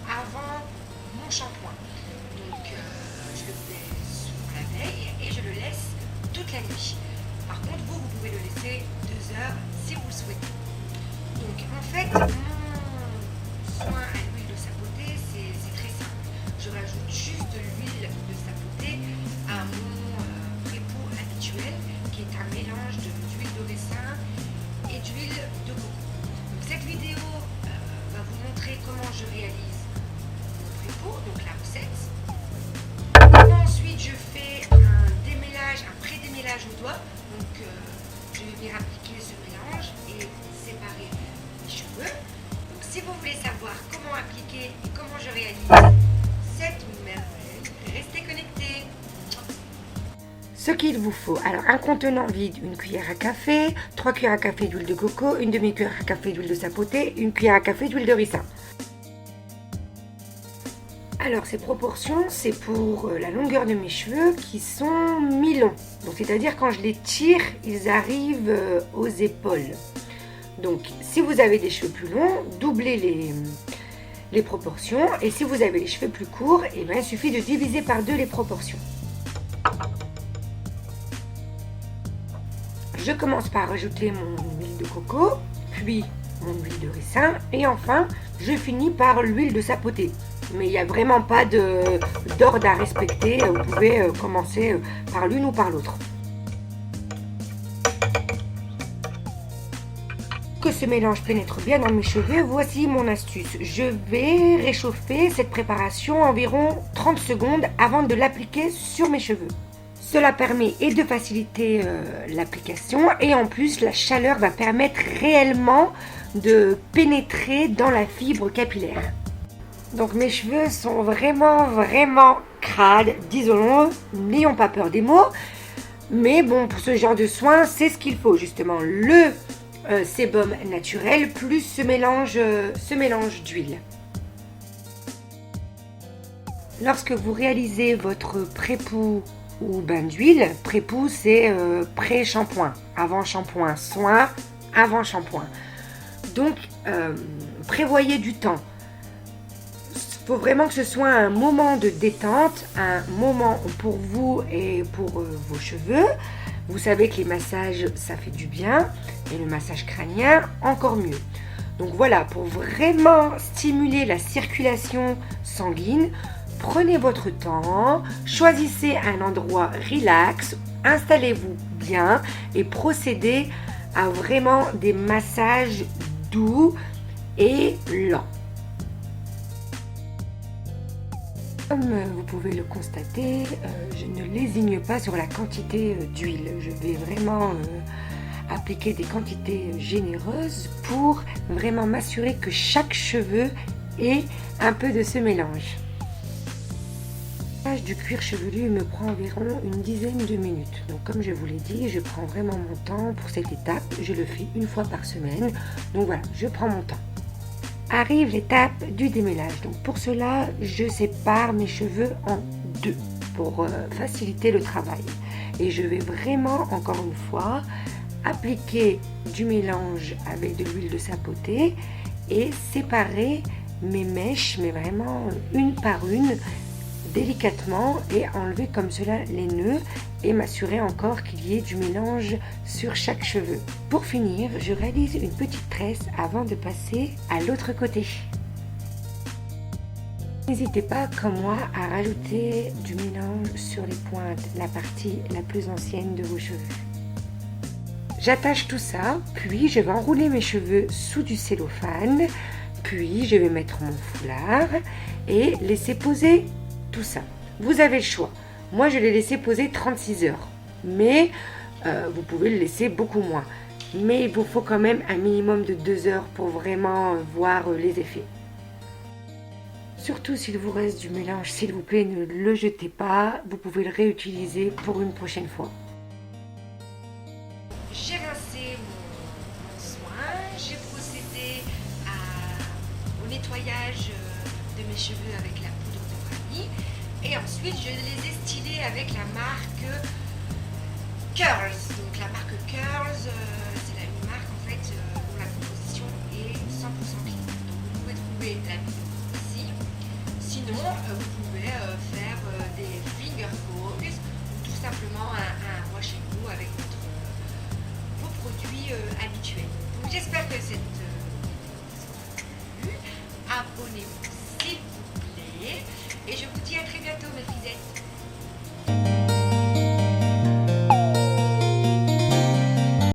avant mon shampoing. Donc je le fais sur la veille et je le laisse toute la nuit. Par contre, vous pouvez le laisser 2 heures si vous le souhaitez. Donc en fait, mon soin à l'huile de sapoter, c'est très simple. Je rajoute juste de l'huile de sapoter à mon pré-peau habituel, qui est un mélange d'huile de ricin et d'huile de coco. Donc, cette vidéo va vous montrer comment je réalise mon pré-peau, donc la recette. Ensuite, je fais un démêlage, un pré-démêlage au doigt. Donc, je vais venir appliquer ce mélange et séparer mes cheveux. Donc, si vous voulez savoir comment appliquer et comment je réalise cette merveille, restez connectés. Ce qu'il vous faut, alors un contenant vide, une cuillère à café, 3 cuillères à café d'huile de coco, une demi-cuillère à café d'huile de sapoter, une cuillère à café d'huile de ricin. Alors ces proportions, c'est pour la longueur de mes cheveux qui sont mi-longs. Donc c'est-à-dire quand je les tire, ils arrivent aux épaules. Donc si vous avez des cheveux plus longs, doublez les proportions. Et si vous avez les cheveux plus courts, eh bien, il suffit de diviser par 2 les proportions. Je commence par rajouter mon huile de coco, puis mon huile de ricin et enfin je finis par l'huile de sapoter. Mais il n'y a vraiment pas d'ordre à respecter, vous pouvez commencer par l'une ou par l'autre. Que ce mélange pénètre bien dans mes cheveux, voici mon astuce. Je vais réchauffer cette préparation environ 30 secondes avant de l'appliquer sur mes cheveux. Cela permet et de faciliter l'application et en plus la chaleur va permettre réellement de pénétrer dans la fibre capillaire. Donc mes cheveux sont vraiment crades, disons-le, n'ayons pas peur des mots. Mais bon, pour ce genre de soins, c'est ce qu'il faut justement. Le sébum naturel plus ce mélange d'huile. Lorsque vous réalisez votre pré-poux ou bain d'huile, pré-poux c'est pré-shampoing, avant shampoing, soin, avant shampoing. Donc prévoyez du temps. Il faut vraiment que ce soit un moment de détente, un moment pour vous et pour vos cheveux. Vous savez que les massages, ça fait du bien, et le massage crânien, encore mieux. Donc voilà, pour vraiment stimuler la circulation sanguine, prenez votre temps, choisissez un endroit relax, installez-vous bien et procédez à vraiment des massages doux et lents. Comme vous pouvez le constater, je ne lésigne pas sur la quantité d'huile. Je vais vraiment appliquer des quantités généreuses pour vraiment m'assurer que chaque cheveu ait un peu de ce mélange. Le massage du cuir chevelu me prend environ une dizaine de minutes. Donc comme je vous l'ai dit, je prends vraiment mon temps pour cette étape. Je le fais une fois par semaine. Donc voilà, je prends mon temps. Arrive l'étape du démêlage. Donc pour cela, je sépare mes cheveux en 2 pour faciliter le travail. Et je vais vraiment, encore une fois, appliquer du mélange avec de l'huile de sapoter et séparer mes mèches, mais vraiment une par une, délicatement et enlever comme cela les nœuds et m'assurer encore qu'il y ait du mélange sur chaque cheveu. Pour finir, je réalise une petite tresse avant de passer à l'autre côté. N'hésitez pas, comme moi, à rajouter du mélange sur les pointes, la partie la plus ancienne de vos cheveux. J'attache tout ça, puis je vais enrouler mes cheveux sous du cellophane, puis je vais mettre mon foulard et laisser poser tout ça. Vous avez le choix. Moi, je l'ai laissé poser 36 heures. Mais vous pouvez le laisser beaucoup moins. Mais il vous faut quand même un minimum de 2 heures pour vraiment voir les effets. Surtout s'il vous reste du mélange, s'il vous plaît, ne le jetez pas. Vous pouvez le réutiliser pour une prochaine fois. J'ai rincé mon soin. J'ai procédé au nettoyage de mes cheveux avec la poudre de vanille. Et ensuite, je les ai stylés avec la marque Curls. Donc la marque Curls,